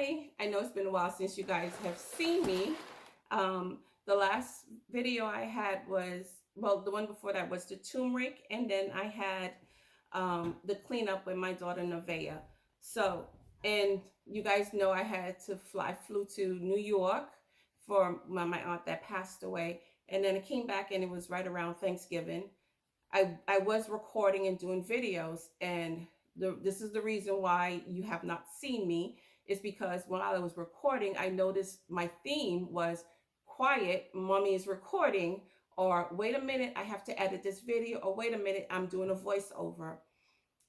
Hi, I know it's been a while since you guys have seen me. The last video I had was, well, the one before that was the turmeric, and then I had the cleanup with my daughter Nevaeh. So, and you guys know I had to flew to New York for my aunt that passed away, and then I came back and it was right around Thanksgiving. I was recording and doing videos, and this is the reason why you have not seen me, is because while I was recording, I noticed my theme was quiet, mommy is recording, or wait a minute, I have to edit this video, or wait a minute, I'm doing a voiceover.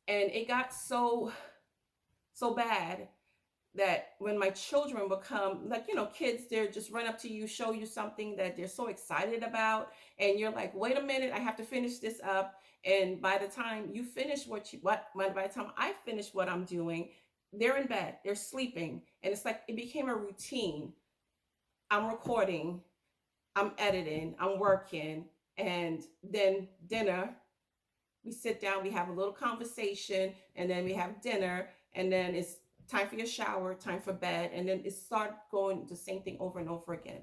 And it got so bad that when my children would come, like, kids, they're just run up to you, show you something that they're so excited about, and you're like, wait a minute, I have to finish this up. And by the time you finish by the time I finish what I'm doing, they're in bed, they're sleeping, and it's like it became a routine. I'm recording, I'm editing, I'm working, and then dinner, we sit down, we have a little conversation, and then we have dinner, and then it's time for your shower, time for bed, and then it start going the same thing over and over again.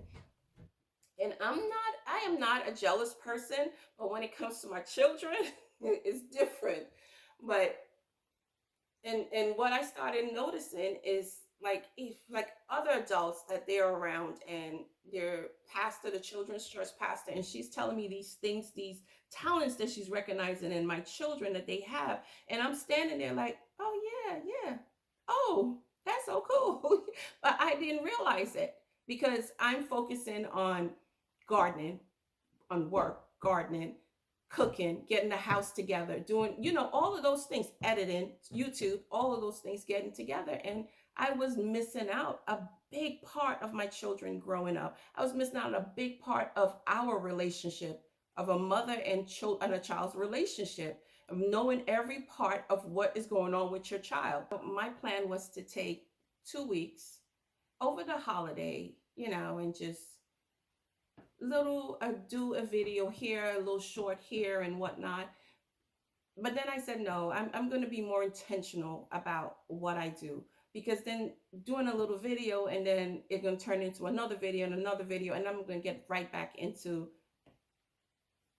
And I am not a jealous person, but when it comes to my children, it's different. But and what I started noticing is, like, if like other adults that they're around, and they're pastor, the children's church pastor, and she's telling me these things, these talents that she's recognizing in my children that they have, and I'm standing there like, oh yeah, yeah, oh, that's so cool. But I didn't realize it because I'm focusing on gardening, on work, gardening, cooking, getting the house together, doing, all of those things, editing, YouTube, all of those things getting together. And I was missing out a big part of my children growing up. I was missing out a big part of our relationship, of a mother and a child's relationship, of knowing every part of what is going on with your child. My plan was to take 2 weeks over the holiday, and just do a video here, a little short here and whatnot. But then I said, no, I'm going to be more intentional about what I do, because then doing a little video and then it's going to turn into another video and another video, and I'm going to get right back into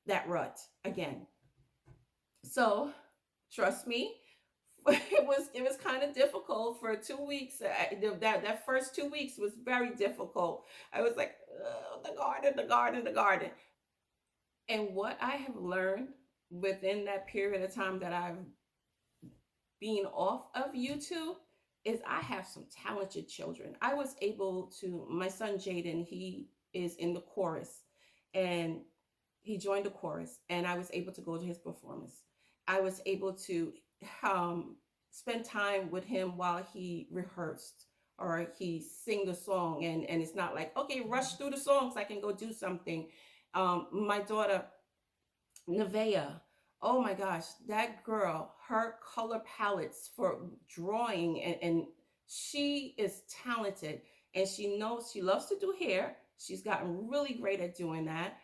that rut again. So trust me, it was kind of difficult for 2 weeks. That first 2 weeks was very difficult. I was like, the garden. And what I have learned within that period of time that I've been off of YouTube is I have some talented children. I was able to, my son Jaden, he is in the chorus, and he joined the chorus, and I was able to go to his performance. I was able to spend time with him while he rehearsed or he sing the song, and it's not like, okay, rush through the songs, I can go do something. My daughter Nevaeh, oh my gosh, that girl, her color palettes for drawing, and she is talented, and she loves to do hair. She's gotten really great at doing that.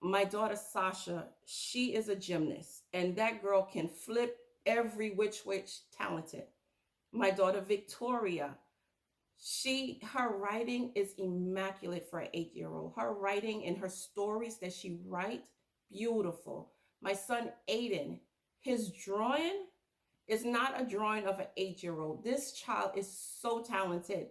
My daughter Sasha, she is a gymnast, and that girl can flip every which way, talented. My daughter Victoria, her writing is immaculate for an 8-year-old. Her writing and her stories that she writes, beautiful. My son Aiden, his drawing is not a drawing of an 8-year-old. This child is so talented.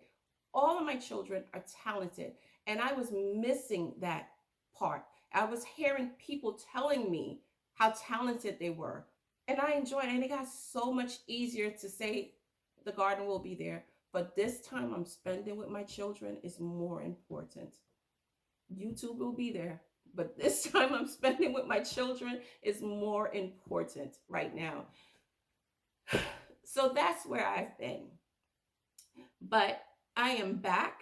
All of my children are talented, and I was missing that part. I was hearing people telling me how talented they were, and I enjoyed it, and it got so much easier to say the garden will be there, but this time I'm spending with my children is more important. YouTube will be there, but this time I'm spending with my children is more important right now. So that's where I've been. But I am back,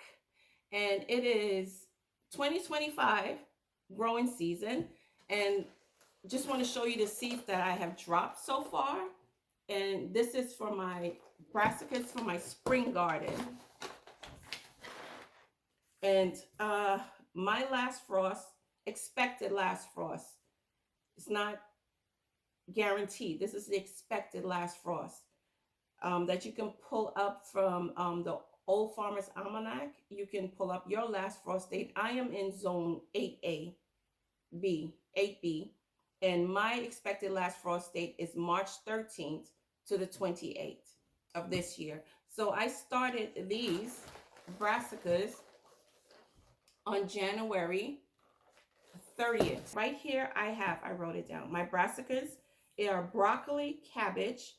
and it is 2025 growing season, and just want to show you the seeds that I have dropped so far. And this is for my brassicas for my spring garden. And my last frost, expected last frost, it's not guaranteed. This is the expected last frost that you can pull up from the Old Farmer's Almanac, you can pull up your last frost date. I am in zone 8A, B, 8B, and my expected last frost date is March 13th to the 28th of this year. So I started these brassicas on January 30th. Right here I wrote it down. My brassicas are broccoli, cabbage,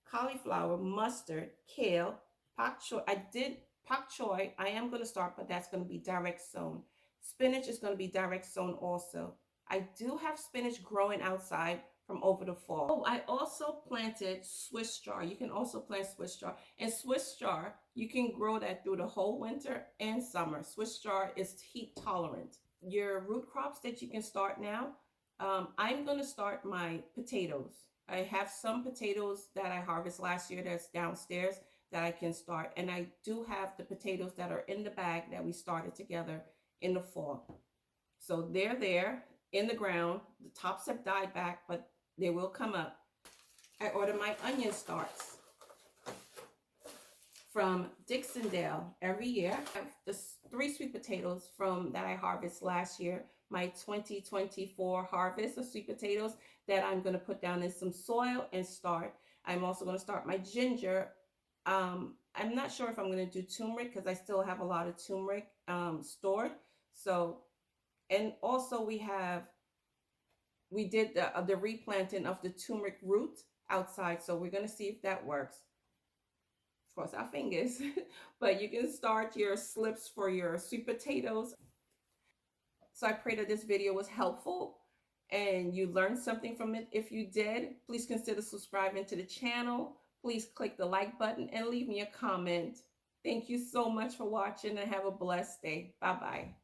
cauliflower, mustard, kale, pak choy. I did pak choy. I am going to start, but that's going to be direct sown. Spinach is going to be direct sown also. I do have spinach growing outside from over the fall. Oh, I also planted Swiss chard. You can also plant Swiss chard. And Swiss chard, you can grow that through the whole winter and summer. Swiss chard is heat tolerant. Your root crops that you can start now, I'm going to start my potatoes. I have some potatoes that I harvested last year that's downstairs that I can start. And I do have the potatoes that are in the bag that we started together in the fall. So they're there in the ground. The tops have died back, but they will come up. I order my onion starts from Dixondale every year. I have the 3 sweet potatoes from that I harvest last year, my 2024 harvest of sweet potatoes that I'm going to put down in some soil and start. I'm also going to start my ginger. I'm not sure if I'm going to do turmeric because I still have a lot of turmeric stored. So, and also we did the replanting of the turmeric root outside. So we're going to see if that works. Cross our fingers. But you can start your slips for your sweet potatoes. So I pray that this video was helpful and you learned something from it. If you did, please consider subscribing to the channel. Please click the like button and leave me a comment. Thank you so much for watching and have a blessed day. Bye-bye.